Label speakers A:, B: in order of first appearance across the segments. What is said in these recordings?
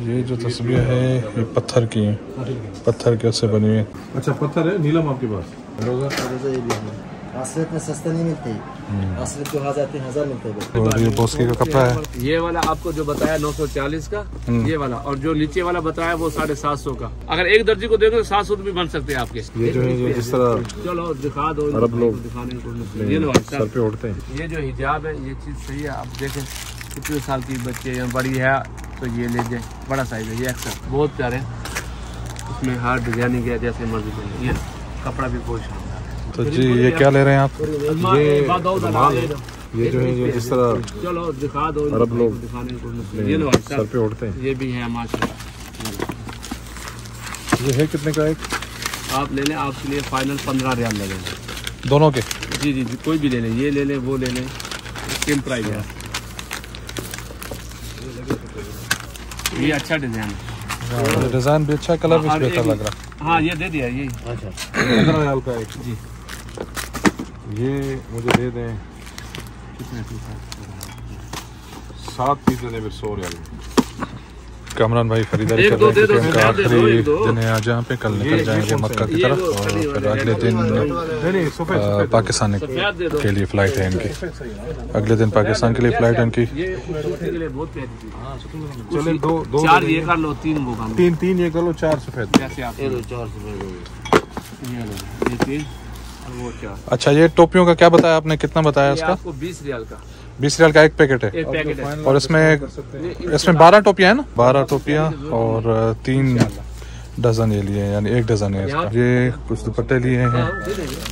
A: ये जो तस्वीर है ये पत्थर की है, पत्थर कैसे बनी हुई है।
B: अच्छा पत्थर है नीलम आपके पास।
C: रोजा ये भी है। असलियत में सस्ता नहीं मिलती, असलियत 2000-3000 मिलते हैं।
A: और ये बोस्की का कपड़ा है।
D: ये वाला आपको जो बताया 940 का ये वाला, और जो नीचे वाला बताया वो 750 का। अगर एक दर्जी को देंगे तो 700 भी बन सकते हैं आपके।
A: ये जो है ये जिस तरह
D: चलो दिखा दो,
A: अरब लोग
D: दिखाने को ये लो
A: सर पे उड़ते हैं।
D: ये जो हिजाब है ये चीज सही है। आप देखें कितने साल की बच्चे या बड़ी है तो ये ले जाए, बड़ा साइज है ये अक्सर बहुत प्यारे। इसमें हर डिजाइनिंग है जैसे मर्जी के, ये कपड़ा भी बहुत शानदार है।
A: तो जी ये क्या ले रहे हैं आप?
B: ये जो है ये जिस तरह
D: चलो दिखा दो,
A: अरब लोग
D: दिखाने को ये लो
A: सर पे उड़ते हैं।
D: ये भी है माशाल्लाह।
A: ये है कितने का एक?
D: आप ले लें, आपके लिए फाइनल 15 रियाल लगेंगे
A: दोनों के?
D: जी जी जी, कोई भी ले लें, ये ले लें वो ले लें, सेम प्राइस है। ये अच्छा डिजाइन है,
A: डिजाइन भी अच्छा, कलर भी बेहतर लग रहा है।
D: हाँ ये दे दिया ये।
C: अच्छा
B: 15 रियाल का एक
D: जी।
B: ये मुझे दे दें
D: कितने
B: 7 पीस दे दें फिर 100 रियाल।
A: कामरान भाई खरीदारी
D: एक
A: कर
D: दो
A: रहे
D: दे दो,
A: हैं क्योंकि
D: दे दो,
A: आखिरी
D: एक दो।
A: दिन है आज यहाँ पे, कल निकल जाएंगे मक्का की तरफ और फिर अगले दिन
B: नहीं सफेद
A: पाकिस्तान
D: सफेद दे दो।
A: के लिए फ़्लाइट है इनकी। अगले दिन पाकिस्तान के लिए फ़्लाइट है इनकी।
D: ये खूबसूरती के लिए बहुत प्यारी चीज है।
B: चले दो
D: 4 ये कर लो, 3 वो कर लो,
B: 3 ये कर लो 4 सफेद।
D: जैसे आप
C: ये लो 400
D: ये लो, ये 3 और वो 4।
A: अच्छा ये टोपियों का क्या बताया आपने, कितना बताया
D: ये
A: इसका?
D: आपको 20 रियाल का
A: 20 रियाल का एक पैकेट है
D: एक पैकेट है।
A: और इसमें 12 टोपियाँ है ना, 12 टोपियाँ और 3 डजन ये लिए, यानी 1 डजन है इसका। ये कुछ दुपट्टे लिए हैं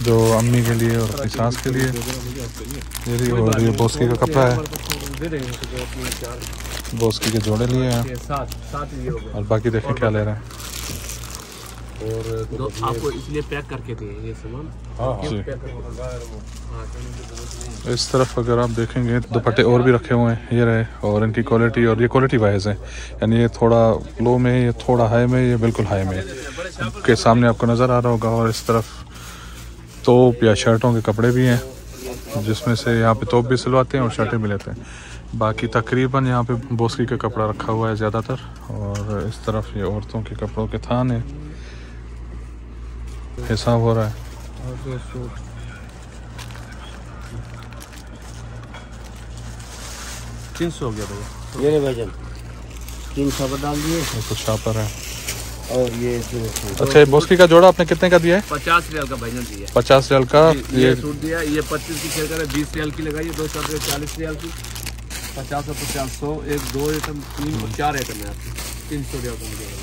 A: जो अम्मी के लिए और अपनी सास के लिए, ये लिए, और ये बोस्की का कपड़ा है, बोस्की के जोड़े लिए हैं
D: 7 ये हो गए।
A: और बाकी देखें क्या ले रहे हैं।
D: और आपको इसलिए पैक करके दिए ये सामान।
A: जी इस तरफ अगर आप देखेंगे दुपट्टे और भी रखे हुए हैं, ये रहे, और इनकी क्वालिटी, और ये क्वालिटी वाइज है, यानी ये थोड़ा लो में, ये थोड़ा हाई में, ये बिल्कुल हाई में के सामने आपको नज़र आ रहा होगा। और इस तरफ तोप या शर्टों के कपड़े भी हैं, जिसमें से यहाँ पे तोप भी सिलवाते हैं और शर्टें भी लेते हैं। बाकी तकरीबन यहाँ पे बोस्की का कपड़ा रखा हुआ है ज़्यादातर, और इस तरफ ये औरतों के कपड़ों के थान है, हिसाब हो रहा है।
D: 300 हो गया भैया।
C: ये ले भाईजान 300 का डाल दिए।
A: ये कुछ शापर है।
C: और ये
A: अच्छा ये बोस्की का जोड़ा आपने कितने का दिया है?
D: 50 रियाल का भाईजान दिया।
A: 50 रियाल का
D: ये सूट दिया, ये 25 की खेल कर 20 रियाल की लगाई, 2 शर्ट 40 रियाल की, 50 और 50 100, 1 2 आइटम 3 और 4 आइटम है आपकी 300 रियाल का मिलेगा।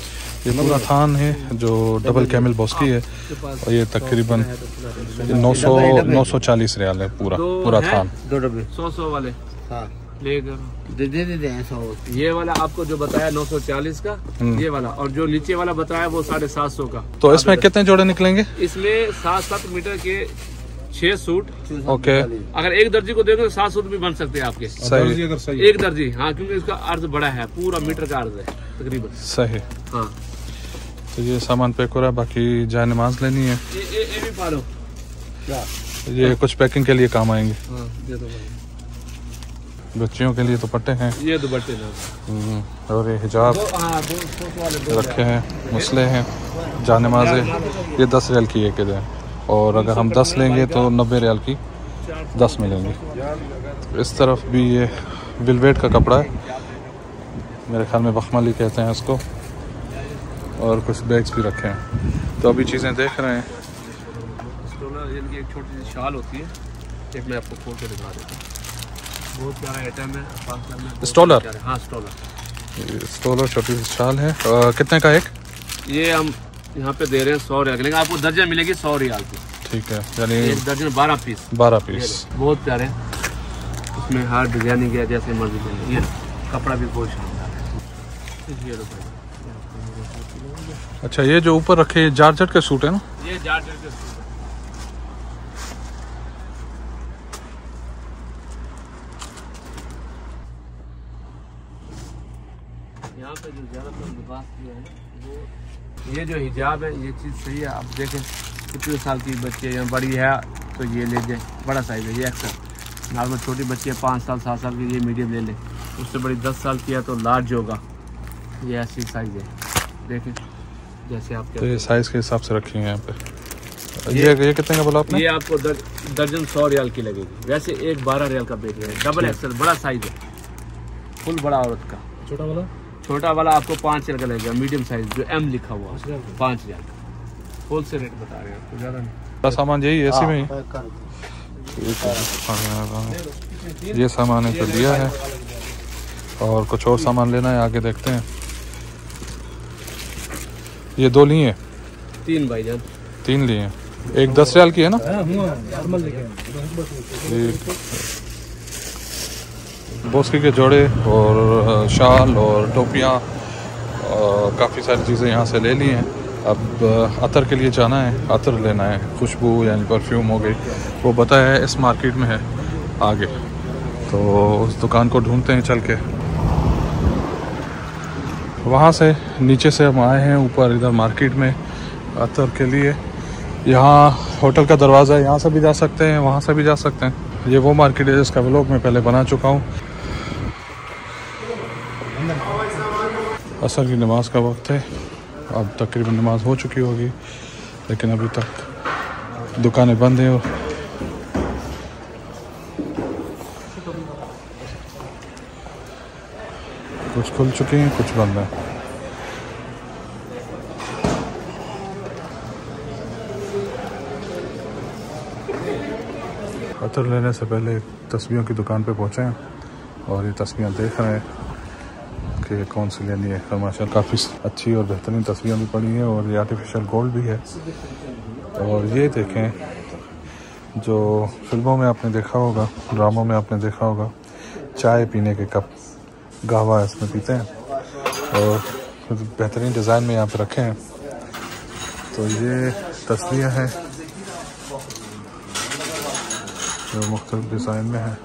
A: ये पूरा थान है जो डबल कैमल बोस्की है, और ये तकरीबन 940 रियाल है पूरा थान।
C: 2 डब्बे
D: 100 वाले
C: हाँ
D: लेकर
C: दे 100।
D: ये वाला आपको जो बताया 940 का ये वाला, और जो नीचे वाला बताया वो 750 का।
A: तो इसमें कितने जोड़े निकलेंगे?
D: इसमें 7-7 मीटर के 6 सूट।
A: ओके
D: अगर एक दर्जी को देंगे तो 7 सूट भी बन सकते हैं आपके।
A: सही,
B: अगर सही
D: एक दर्जी, हाँ, क्योंकि इसका अर्ज बड़ा है, पूरा मीटर का अर्ज है तकरीबन।
A: सही।
D: हाँ
A: तो ये सामान पैक हो रहा है, बाकी जाए नमाज लेनी है।
D: ये भी पालो क्या,
A: ये कुछ पैकिंग के लिए काम आएंगे।
D: हाँ दे दो भाई।
A: बच्चियों के लिए दुपट्टे हैं,
D: ये दुपट्टे ना
A: और ये हिजाब
D: हाँ 200 वाले
A: रखे हैं, मुसले हैं, जान नमाज़ें। ये 10 रियाल की एक है, और अगर हम 10 लेंगे तो 90 रियाल की 10 मिलेंगे। इस तरफ भी ये विलवेट का कपड़ा है, मेरे ख्याल में बखमली कहते हैं इसको, और कुछ बैग्स भी रखे हैं। तो अभी चीज़ें देख रहे हैं।
D: स्टोलर इनकी एक छोटी सी शाल होती है, एक मैं आपको खोल के दिखा देता हूँ, बहुत प्यारा आइटम है पाकिस्तान में।
A: स्टोलर?
D: हाँ स्टोलर,
A: स्टोलर छोटी सी शाल है। कितने का एक?
D: ये हम यहाँ पे दे रहे हैं 100 रियाल, लेकिन आपको दर्जन मिलेगी 100 रियाल की।
A: ठीक है, यानी
D: एक दर्जन 12 पीस।
A: 12 पीस।
D: बहुत प्यारे, इसमें हर डिजाइनिंग है जैसे मर्जी के, ये कपड़ा भी बहुत शानदार है। ये लो भाई।
A: अच्छा ये जो ऊपर रखे जॉर्जेट के सूट है ना?
D: ये जॉर्जेट के सूट है। यहाँ पे जो ज़्यादातर लिबास किया है वो ये जो हिजाब है, ये चीज़ सही है। आप देखें कितने साल की बच्चे या बड़ी है तो ये ले जाए, बड़ा साइज़ है ये एक्सेल। नॉर्मल छोटी बच्ची है 5 साल 7 साल की, ये मीडियम ले लें। उससे बड़ी 10 साल की है तो लार्ज होगा, ये ऐसी साइज़ है देखें जैसे आप।
A: तो ये साइज़ के हिसाब से रखी हैं यहाँ पे। ये कितने का बोला आपने?
D: ये आपको दर्जन 100 रियाल की लगेगी, वैसे एक 12 रियाल का बेच रहे हैं। डबल एक्सेल बड़ा साइज़ है, फुल बड़ा औरत का। छोटा वाला आपको 5 रियाल का लगेगा, मीडियम साइज़ जो M लिखा हुआ 5 रियाल का। होल से रेट बता रहे हैं आपको, ज़्यादा नहीं।
A: सामान यही ऐसे में ही ये सामान है तो लिया है, और कुछ और सामान लेना है, आगे देखते हैं। ये 2 लिए?
D: 3 भाईजान,
A: 3 लिए। एक 10 रियाल की है ना? बोस्की के जोड़े और शाल और टोपियाँ, काफ़ी सारी चीज़ें यहाँ से ले ली हैं। अब अतर के लिए जाना है, अतर लेना है, खुशबू यानी परफ्यूम हो गई, वो बताया है इस मार्केट में है आगे, तो उस दुकान को ढूंढते हैं चल के। वहाँ से नीचे से हम आए हैं ऊपर इधर मार्केट में अतर के लिए। यहाँ होटल का दरवाज़ा है, यहाँ से भी जा सकते हैं, वहाँ से भी जा सकते हैं। ये वो मार्केट है जिसका व्लॉग मैं पहले बना चुका हूँ। असर की नमाज का वक्त है, अब तकरीबन नमाज हो चुकी होगी, लेकिन अभी तक दुकानें बंद हैं। कुछ खुल चुकी हैं, कुछ बंद हैं। अतर लेने से पहले तस्वीरों की दुकान पे पहुँचे हैं और ये तस्वीरें देख रहे हैं कि कौन सी लेनी है। माशाल्लाह काफ़ी अच्छी और बेहतरीन तस्वीरें भी पड़ी हैं, और ये आर्टिफिशियल गोल्ड भी है। और ये देखें, जो फिल्मों में आपने देखा होगा, ड्रामों में आपने देखा होगा, चाय पीने के कप, कहवा इसमें पीते हैं, और बेहतरीन डिज़ाइन में यहाँ पे रखे हैं। तो ये तस्वीरें हैं जो मुख्तलिफ डिज़ाइन में है,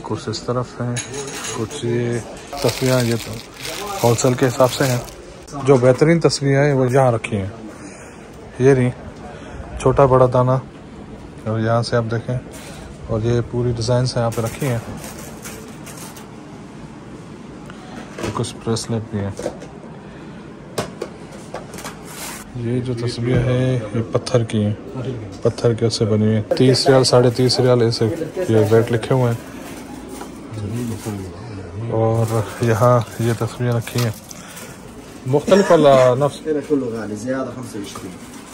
A: कुछ इस तरफ हैं, कुछ ये तस्वीरें ये तो होलसेल के हिसाब से हैं। जो बेहतरीन तस्वीरें हैं वो यहाँ रखी हैं, ये नहीं छोटा बड़ा दाना, और यहाँ से आप देखें, और ये पूरी डिज़ाइन से यहाँ पे रखी हैं। कुछ ब्रेसलेट भी हैं। ये जो तस्वीर है ये पत्थर की है, पत्थर के उससे बनी हुई है। 30 रियाल 3.5 रियाल ऐसे ये रेट लिखे हुए हैं। और यहाँ ये तस्वीरें रखी हैं मुख्तलिफ नफ्स।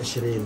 C: 20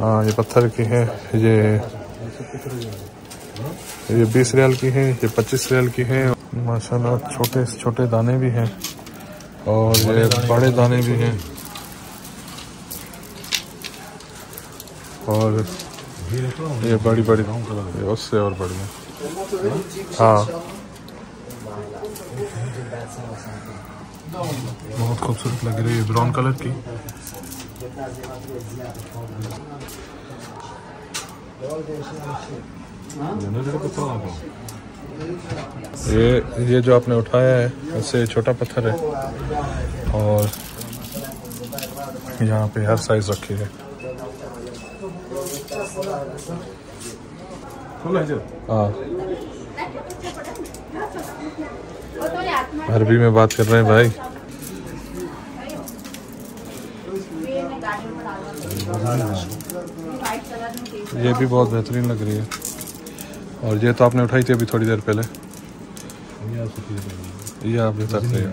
A: हाँ, ये पत्थर की है। ये 20 रियाल की है, ये 25 रियाल की है। माशाल्लाह छोटे छोटे दाने भी हैं और ये बड़े दाने भी हैं, और ये बड़ी बड़ी उससे और बड़ी है। हाँ, बहुत खूबसूरत लग रही है, ब्राउन कलर की। ये जो आपने उठाया है इससे छोटा पत्थर है, और यहाँ पे हर साइज रखी है। हाँ, अरबी में बात कर रहे हैं भाई। ये भी बहुत बेहतरीन लग रही है, और ये तो आपने उठाई थी अभी थोड़ी देर पहले। ये आप बता रहे हैं।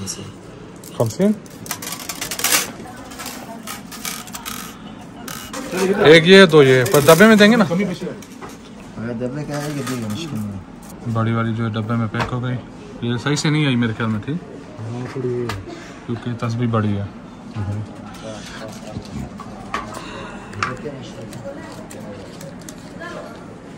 C: 50
A: 50। एक ये दो ये पर डब्बे में देंगे ना?
C: डब्बे का है, ये देंगे मुश्किल नहीं।
A: बड़ी वाली जो डब्बे में पैक हो गई, ये सही से नहीं आई मेरे ख्याल में, थी क्योंकि तस्वीर बड़ी है।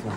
C: 12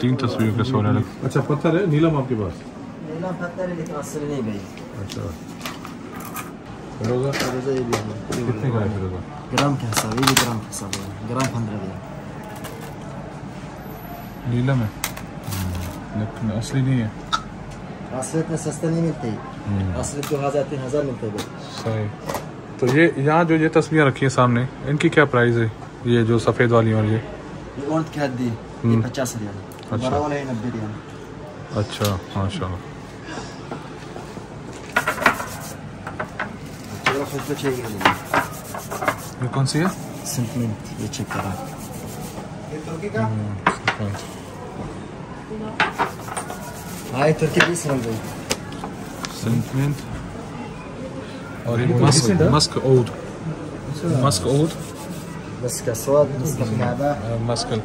A: 3 तस्वीर के सोने लगे।
B: अच्छा पत्थर है नीलम आपके पास?
C: नीलम पत्थर है लेकिन असली नहीं भाई।
B: अच्छा फिरोजा
C: फिरोजा ये भी है।
B: कितने का है फिरोजा?
C: ग्राम के हिसाब, ये भी ग्राम के हिसाब है, ग्राम 15 रियाल।
A: नीलम है लेकिन असली नहीं है।
C: असली इतने सस्ते नहीं मिलते, असली 2000-3000 मिलते हैं।
A: सही। तो ये यहाँ जो ये तस्वीरें रखी है सामने, इनकी क्या प्राइस है? ये जो सफ़ेद वाली और ये
C: ऊँट की हड्डी, ये 50 रियाल।
A: अच्छा।
C: बड़ा वाला है 90 रियाल।
A: अच्छा माशाल्लाह।
C: चलो खुद को चेक कर लीजिए।
A: ये कौन सी है?
C: सेंटीमेंट, ये चेक करा। हाँ ये तुर्की 20 मिल गई।
A: सेंटमेंट। और ये मस्क ओद
C: बस का स्वाद, बस का काबा,
A: मस्क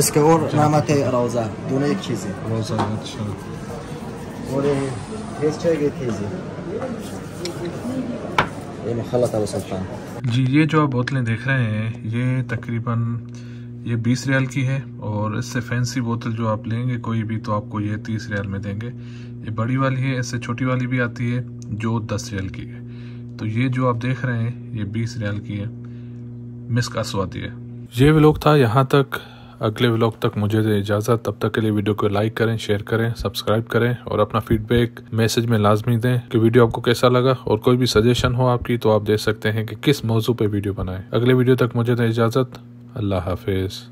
C: इसके और नामत है रोज़ा, दोनों एक चीज़ है।
A: रोज़ा। अच्छा
C: और ये चेक थी ये मुखल्लत अबू सुल्तान।
A: जी, ये जो आप बोतलें देख रहे हैं ये तकरीबन ये 20 रियाल की है, और इससे फैंसी बोतल जो आप लेंगे कोई भी तो आपको ये 30 रियाल में देंगे। ये बड़ी वाली है, इससे छोटी वाली भी आती है जो 10 रियाल की है। तो ये जो आप देख रहे हैं ये 20 रियाल की है, मिस्क अस्वादी है। ये व्लॉग था यहाँ तक। अगले व्लॉग तक मुझे दे इजाज़त। तब तक के लिए वीडियो को लाइक करें, शेयर करें, सब्सक्राइब करें और अपना फीडबैक मैसेज में लाजमी दें कि वीडियो आपको कैसा लगा, और कोई भी सजेशन हो आपकी तो आप दे सकते हैं कि किस मौजू पे वीडियो बनाएं। अगले वीडियो तक मुझे दे इजाज़त। अल्लाह हाफिज़।